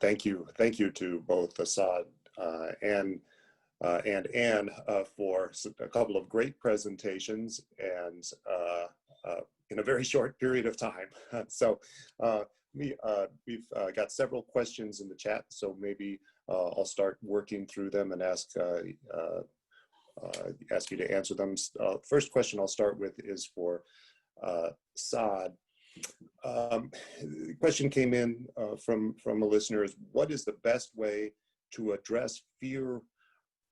Thank you. Thank you to both Saad and Anne for a couple of great presentations and in a very short period of time. So we've got several questions in the chat, so maybe I'll start working through them and ask you to answer them. First question I'll start with is for Saad. The question came in from a listener is, what is the best way to address fear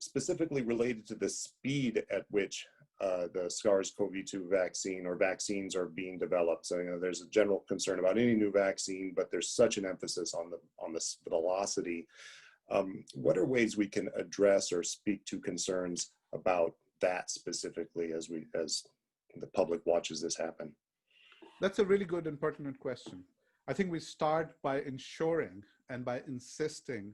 specifically related to the speed at which the SARS-CoV-2 vaccine or vaccines are being developed? So, you know, there's a general concern about any new vaccine, but there's such an emphasis on the velocity. What are ways we can address or speak to concerns about that specifically as the public watches this happen? That's a really good and pertinent question. I think we start by ensuring and by insisting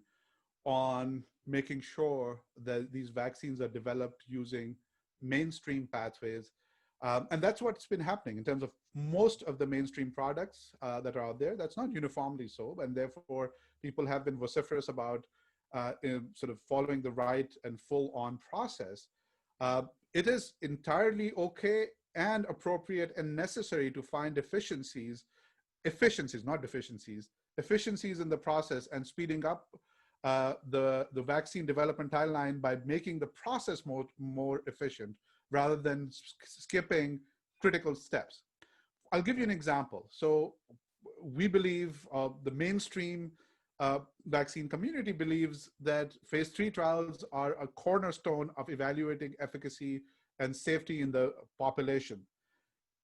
on making sure that these vaccines are developed using mainstream pathways. And that's what's been happening in terms of most of the mainstream products that are out there. That's not uniformly so, and therefore people have been vociferous about sort of following the right and full-on process. It is entirely okay and appropriate and necessary to find efficiencies, not deficiencies, efficiencies in the process and speeding up the vaccine development timeline by making the process more efficient rather than skipping critical steps. I'll give you an example. So we believe the mainstream vaccine community believes that phase 3 trials are a cornerstone of evaluating efficacy and safety in the population.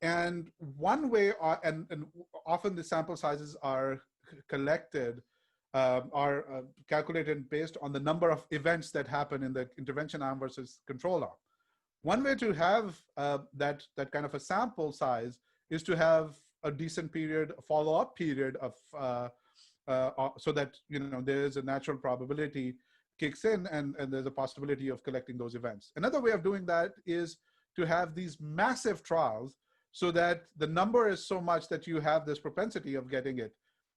And one way, and often the sample sizes are collected, are calculated based on the number of events that happen in the intervention arm versus control arm. One way to have that kind of a sample size is to have a decent period, a follow-up period of, so that, you know, there is a natural probability kicks in and there's a possibility of collecting those events. Another way of doing that is to have these massive trials so that the number is so much that you have this propensity of getting it.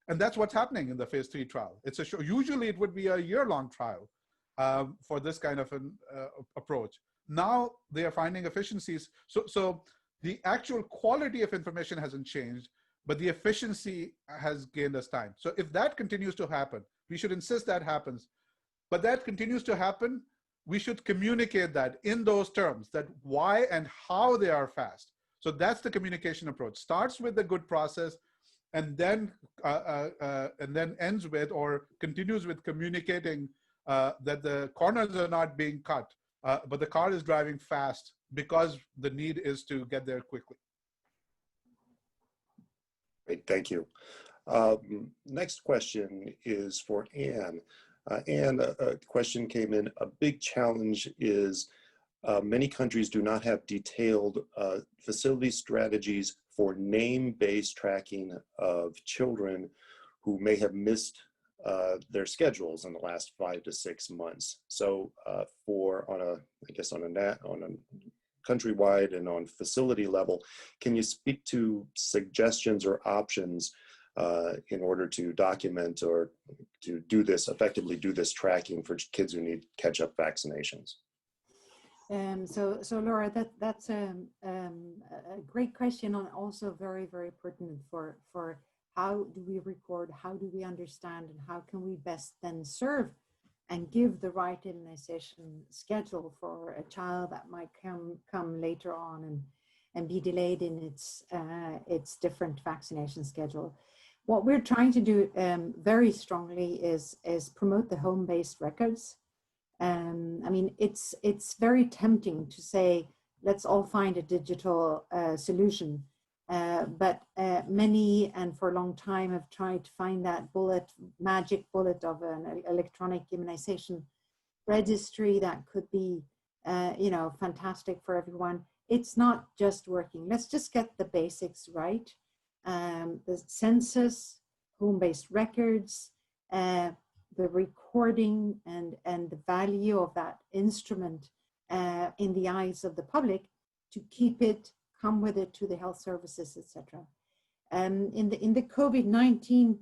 And that's what's happening in the phase 3 trial. It's usually it would be a year-long trial for this kind of an approach. Now they are finding efficiencies. So the actual quality of information hasn't changed, but the efficiency has gained us time. So if that continues to happen, we should insist that happens. But that continues to happen, we should communicate that in those terms, that why and how they are fast. So that's the communication approach. Starts with the good process, and then ends with or continues with communicating that the corners are not being cut, but the car is driving fast because the need is to get there quickly. Great, thank you. Next question is for Anne. Anne, a question came in. A big challenge is many countries do not have detailed facility strategies for name-based tracking of children who may have missed their schedules in the last 5 to 6 months. So on a countrywide and on facility level, can you speak to suggestions or options in order to document or to effectively do this tracking for kids who need catch-up vaccinations? So Laura, that's a great question, and also very, very pertinent for how do we record, how do we understand, and how can we best then serve and give the right immunization schedule for a child that might come later on and be delayed in its different vaccination schedule. What we're trying to do very strongly is promote the home-based records. I mean, it's very tempting to say, let's all find a digital solution. But many, and for a long time, have tried to find that magic bullet of an electronic immunization registry that could be, fantastic for everyone. It's not just working. Let's just get the basics right. The census, home-based records, the recording and the value of that instrument in the eyes of the public, to keep it, come with it to the health services, etc. In the COVID-19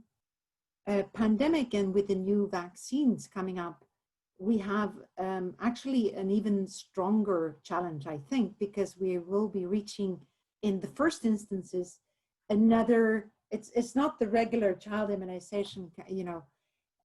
pandemic and with the new vaccines coming up, we have actually an even stronger challenge, I think, because we will be reaching, in the first instances, another, it's not the regular child immunization,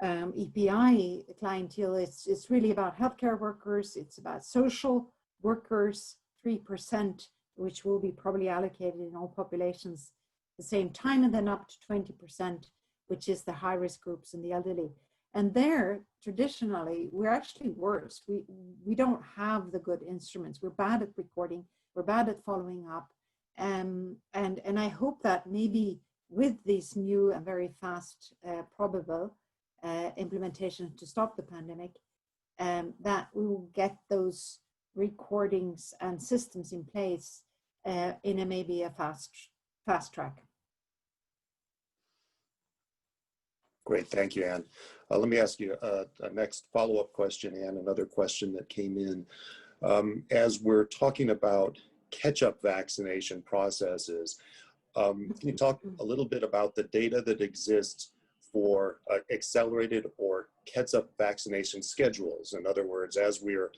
EPI clientele. It's really about healthcare workers. It's about social workers, 3%, which will be probably allocated in all populations at the same time, and then up to 20%, which is the high-risk groups and the elderly. And there, traditionally, we're actually worse. We don't have the good instruments. We're bad at recording. We're bad at following up. And I hope that maybe with these new and very fast probable implementation to stop the pandemic, that we will get those recordings and systems in place in maybe a fast track. Great, thank you, Anne. Let me ask you a next follow-up question, Anne, another question that came in. As we're talking about catch-up vaccination processes, can you talk a little bit about the data that exists for accelerated or catch-up vaccination schedules? In other words, as we're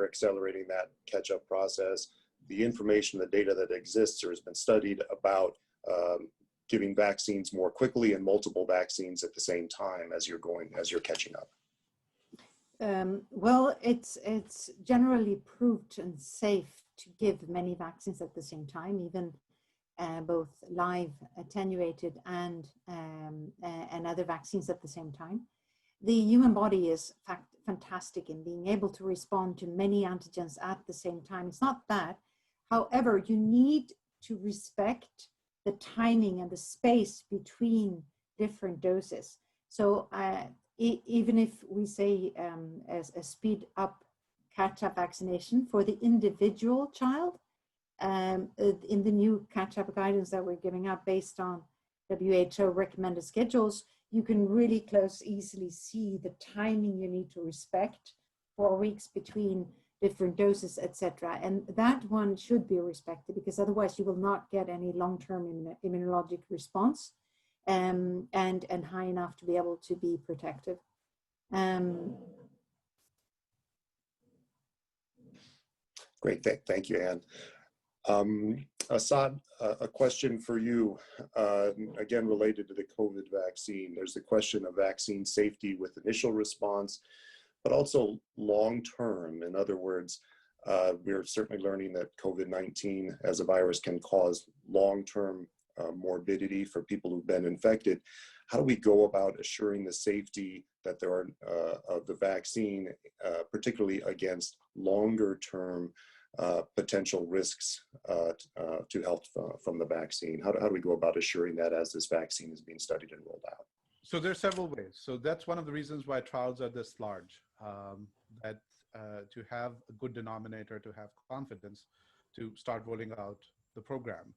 accelerating that catch-up process, the information, the data that exists or has been studied about giving vaccines more quickly and multiple vaccines at the same time as you're catching up? Well, it's generally proved and safe to give many vaccines at the same time, even both live attenuated and other vaccines at the same time. The human body is fantastic in being able to respond to many antigens at the same time. It's not that. However, you need to respect the timing and the space between different doses. So even if we say as a speed up catch-up vaccination for the individual child, in the new catch-up guidance that we're giving up based on WHO recommended schedules, you can really easily see the timing you need to respect, 4 weeks between different doses, etc. And that one should be respected, because otherwise you will not get any long-term immunologic response and high enough to be able to be protective. Great, thank you, Anne. Saad, a question for you, again related to the COVID vaccine. There's the question of vaccine safety with initial response, but also long-term. In other words, we're certainly learning that COVID-19 as a virus can cause long-term morbidity for people who've been infected. How do we go about assuring the safety that there are of the vaccine, particularly against longer-term potential risks to health from the vaccine? How do we go about assuring that as this vaccine is being studied and rolled out? So there's several ways. So that's one of the reasons why trials are this large, that to have a good denominator, to have confidence to start rolling out the program.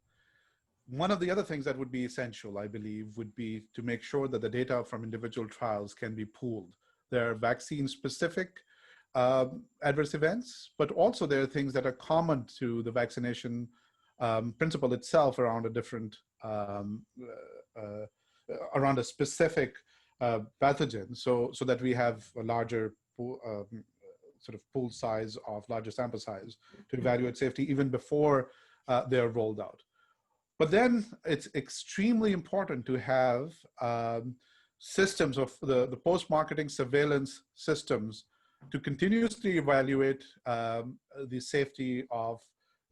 One of the other things that would be essential, I believe, would be to make sure that the data from individual trials can be pooled. There are vaccine-specific adverse events, but also there are things that are common to the vaccination principle itself around a different, around a specific pathogen, so that we have a larger sort of pool size of larger sample size to evaluate safety even before they're rolled out. But then it's extremely important to have systems of the post-marketing surveillance systems to continuously evaluate the safety of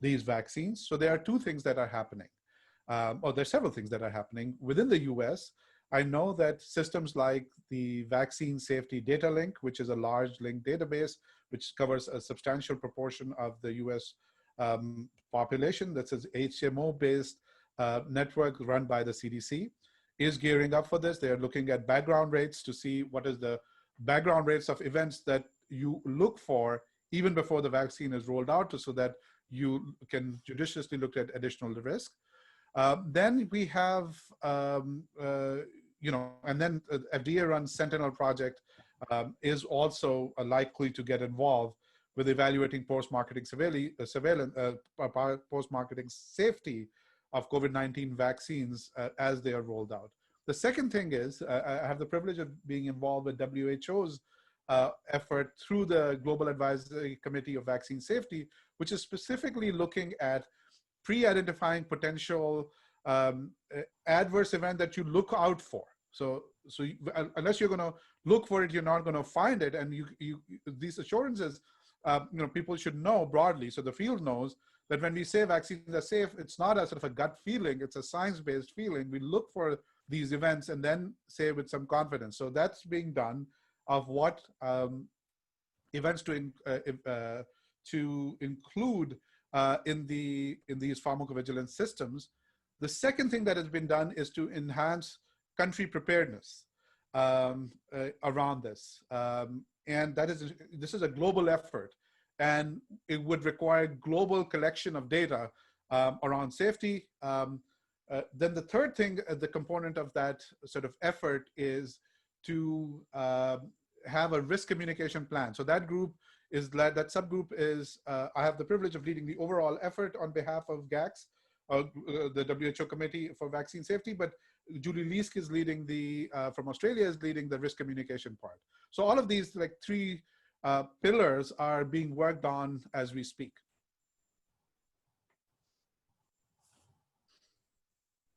these vaccines. So there are two things that are happening, or there's several things that are happening. Within the US, I know that systems like the Vaccine Safety Data Link, which is a large link database, which covers a substantial proportion of the US population, that's an HMO-based network run by the CDC, is gearing up for this. They're looking at background rates to see what is the background rates of events that you look for even before the vaccine is rolled out, so that you can judiciously look at additional risk. Then we have, and then FDA-run Sentinel project is also likely to get involved with evaluating post-marketing post-marketing safety of COVID-19 vaccines as they are rolled out. The second thing is, I have the privilege of being involved with WHO's effort through the Global Advisory Committee of Vaccine Safety, which is specifically looking at pre-identifying potential adverse event that you look out for. So unless you're going to look for it, you're not going to find it. And these assurances, people should know broadly. So the field knows that when we say vaccines are safe, it's not a sort of a gut feeling, it's a science-based feeling. We look for these events and then say with some confidence. So that's being done of what events to include in these pharmacovigilance systems. The second thing that has been done is to enhance country preparedness around this. And this is a global effort, and it would require global collection of data around safety. Then the third thing, the component of that sort of effort is to have a risk communication plan. So that group is, that subgroup is, I have the privilege of leading the overall effort on behalf of GACS, the WHO Committee for Vaccine Safety, but Julie Leask is leading from Australia is leading the risk communication part. So all of these like three pillars are being worked on as we speak.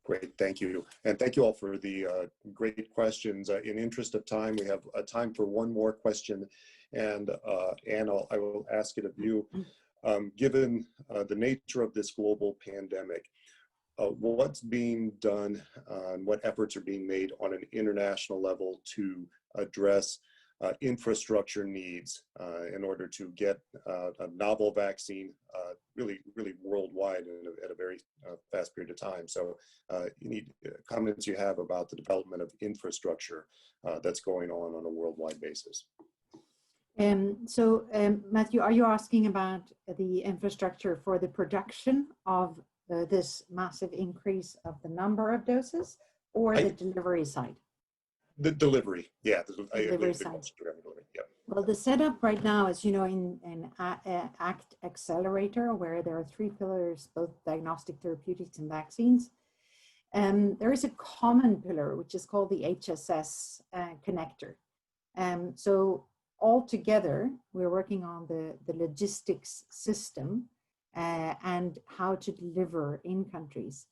Great, thank you. And thank you all for the great questions. In interest of time, we have time for one more question. And Anne, I will ask it of you. Given the nature of this global pandemic, what's being done and what efforts are being made on an international level to address infrastructure needs in order to get a novel vaccine really worldwide at a very fast period of time? So you need comments you have about the development of infrastructure that's going on a worldwide basis. Matthew, are you asking about the infrastructure for the production of this massive increase of the number of doses, or the delivery side? The delivery, yeah. The delivery side. Yeah. Well, the setup right now is, in ACT Accelerator, where there are three pillars, both diagnostic, therapeutics, and vaccines. There is a common pillar, which is called the HSS connector. So all together, we're working on the logistics system and how to deliver in countries.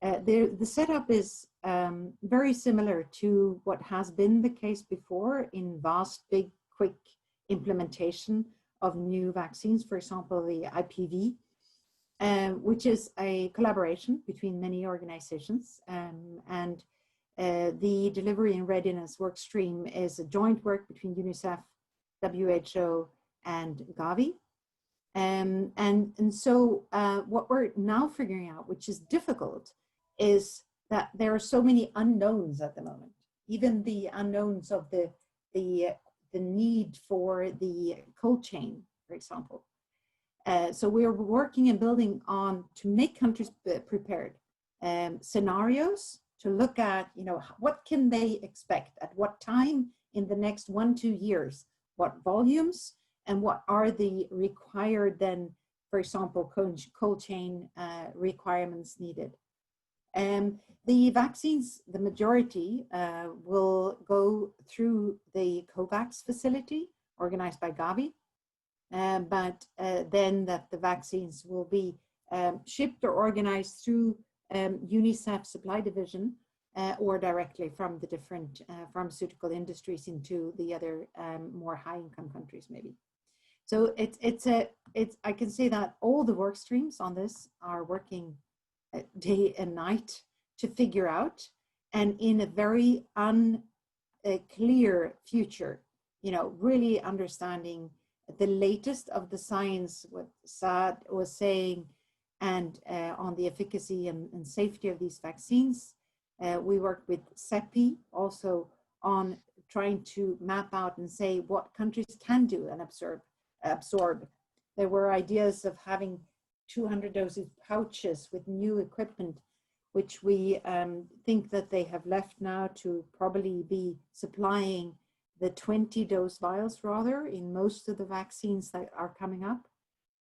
The setup is very similar to what has been the case before in vast, big, quick implementation of new vaccines, for example, the IPV, which is a collaboration between many organizations. And the delivery and readiness work stream is a joint work between UNICEF, WHO, and Gavi. And so what we're now figuring out, which is difficult, is that there are so many unknowns at the moment, even the unknowns of the need for the cold chain, for example. So we're working and building on to make countries prepared, scenarios to look at, what can they expect at what time in the next 1-2 years, what volumes, and what are the required then, for example, cold chain requirements needed. The vaccines, the majority will go through the COVAX facility organized by Gavi, but then that the vaccines will be shipped or organized through UNICEF supply division or directly from the different pharmaceutical industries into the other more high-income countries, maybe. So I can say that all the work streams on this are working day and night to figure out, and in a very unclear future, really understanding the latest of the science, what Saad was saying, and on the efficacy and safety of these vaccines. We worked with CEPI also on trying to map out and say what countries can do and absorb. There were ideas of having 200 doses pouches with new equipment, which we think that they have left now to probably be supplying the 20-dose vials rather in most of the vaccines that are coming up.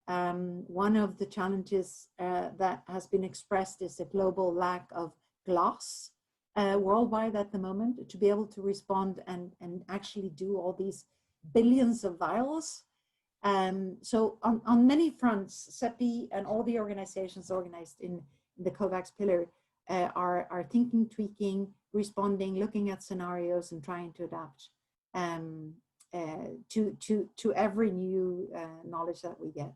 One of the challenges that has been expressed is the global lack of glass worldwide at the moment to be able to respond and actually do all these billions of vials. So on many fronts, CEPI and all the organizations organized in the COVAX pillar are thinking, tweaking, responding, looking at scenarios and trying to adapt to every new knowledge that we get.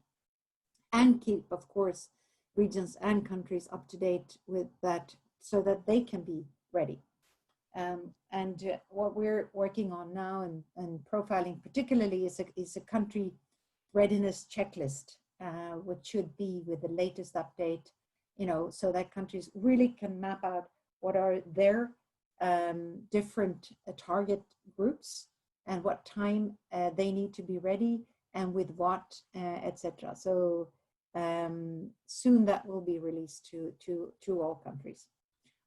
And keep, of course, regions and countries up to date with that so that they can be ready. What we're working on now and profiling particularly is a country readiness checklist, which should be with the latest update, so that countries really can map out what are their different target groups and what time they need to be ready and with what, etc. So soon that will be released to all countries.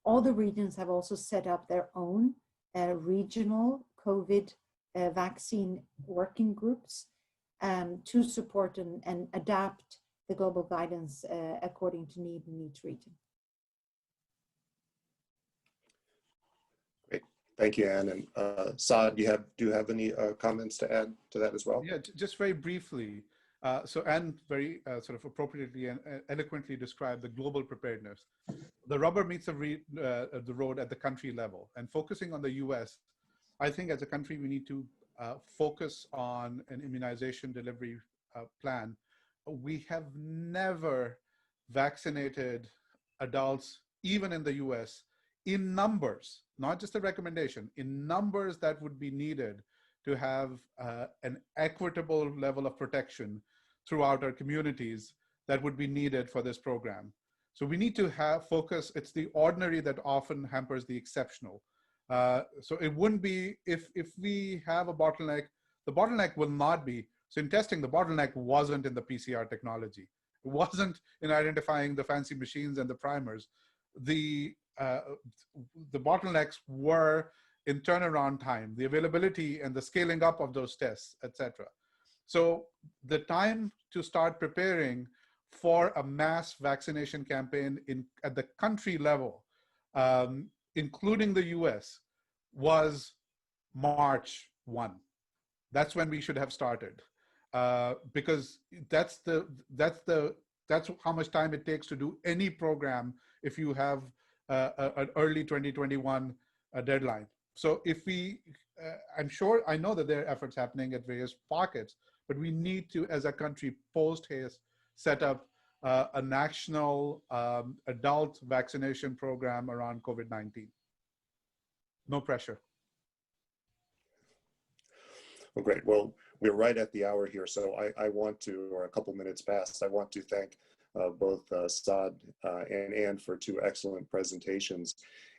All the regions have also set up their own regional COVID vaccine working groups to support and adapt the global guidance according to need in each region. Great, thank you, Anne. And Saad, do you have any comments to add to that as well? Yeah, just very briefly. So Anne very sort of appropriately and eloquently described the global preparedness. The rubber meets the road at the country level, and focusing on the US, I think as a country we need to focus on an immunization delivery plan. We have never vaccinated adults, even in the US, in numbers, not just a recommendation, in numbers that would be needed to have an equitable level of protection throughout our communities that would be needed for this program. So we need to have focus. It's the ordinary that often hampers the exceptional. So it wouldn't be, if we have a bottleneck, the bottleneck will not be, so in testing, the bottleneck wasn't in the PCR technology. It wasn't in identifying the fancy machines and the primers. The bottlenecks were in turnaround time, the availability and the scaling up of those tests, etc. So the time to start preparing for a mass vaccination campaign at the country level, including the US, was March 1. That's when we should have started, because that's how much time it takes to do any program if you have an early 2021 deadline. So if we, I know that there are efforts happening at various pockets, but we need to, as a country, post-haste, set up a national adult vaccination program around COVID-19. No pressure. Well, great. Well, we're right at the hour here, so I want to, or a couple minutes past, I want to thank both Saad and Anne for two excellent presentations.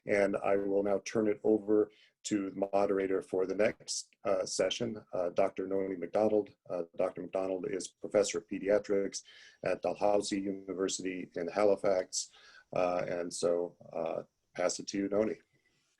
And I will now turn it over to the moderator for the next session, Dr. Noni McDonald. Dr. McDonald is Professor of Pediatrics at Dalhousie University in Halifax. And so pass it to you, Noni.